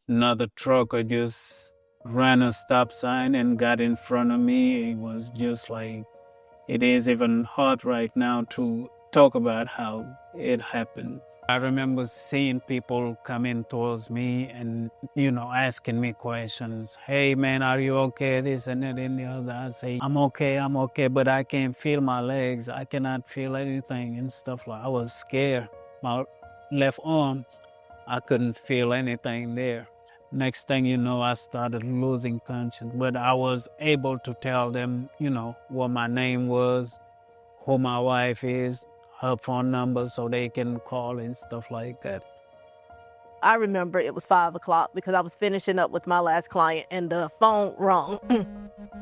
another trucker just ran a stop sign and got in front of me. It was just like, it is even hard right now to talk about how it happened. I remember seeing people coming towards me and, asking me questions. Hey, man, are you okay? This and that and the other. I say, I'm okay, but I can't feel my legs. I cannot feel anything and stuff like I was scared. My left arm, I couldn't feel anything there. Next thing you know, I started losing conscience, but I was able to tell them, what my name was, who my wife is, her phone number, so they can call and stuff like that. I remember it was 5 o'clock because I was finishing up with my last client and the phone rang.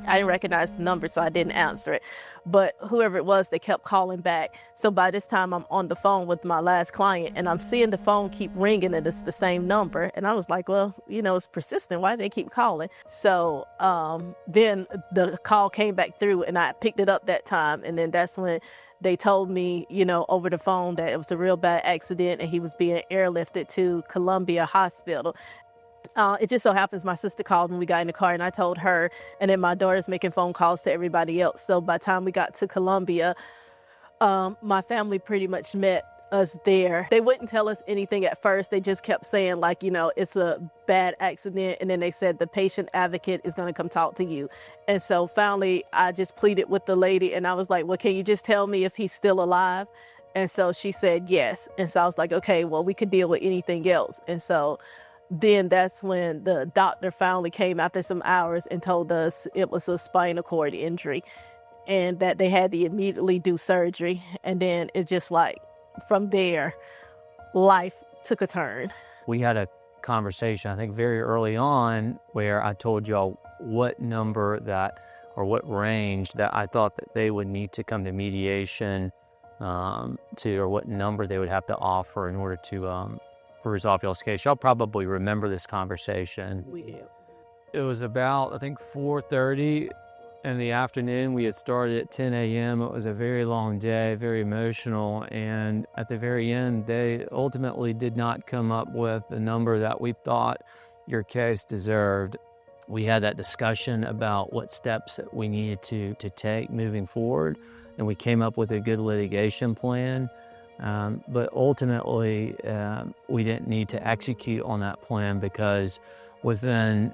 I didn't recognize the number, so I didn't answer it. But whoever it was, they kept calling back. So by this time, I'm on the phone with my last client, and I'm seeing the phone keep ringing, and it's the same number. And I was like, well, it's persistent. Why do they keep calling? So then the call came back through, and I picked it up that time. And then that's when they told me, over the phone that it was a real bad accident, and he was being airlifted to Columbia Hospital. It just so happens my sister called when we got in the car, and I told her, and then my daughter's making phone calls to everybody else. So by the time we got to Columbia, my family pretty much met us there. They wouldn't tell us anything at first. They just kept saying it's a bad accident. And then they said the patient advocate is going to come talk to you. And so finally, I just pleaded with the lady, and I was like, well, can you just tell me if he's still alive? And so she said yes. And so I was like, okay, well, we could deal with anything else. And so then that's when the doctor finally came after some hours and told us it was a spinal cord injury and that they had to immediately do surgery. And then it just from there, life took a turn. We had a conversation, I think very early on, where I told y'all what number or what range that I thought that they would need to come to mediation or what number they would have to offer in order to resolve y'all's case. Y'all probably remember this conversation. We do. It was about, I think, 4:30 in the afternoon. We had started at 10 a.m. It was a very long day, very emotional. And at the very end, they ultimately did not come up with the number that we thought your case deserved. We had that discussion about what steps that we needed to take moving forward. And we came up with a good litigation plan. But ultimately, we didn't need to execute on that plan because within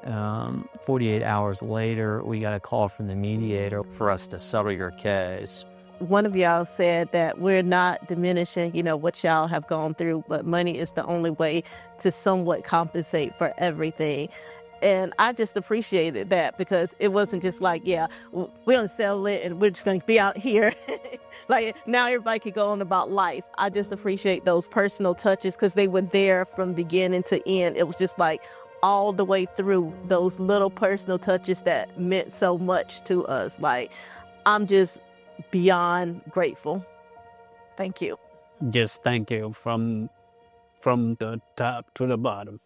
48 hours later, we got a call from the mediator for us to settle your case. One of y'all said that we're not diminishing, what y'all have gone through, but money is the only way to somewhat compensate for everything. And I just appreciated that because it wasn't just like, yeah, we're going to settle it and we're just going to be out here. Now everybody can go on about life. I just appreciate those personal touches because they were there from beginning to end. It was just all the way through those little personal touches that meant so much to us. I'm just beyond grateful. Thank you. Just thank you from the top to the bottom.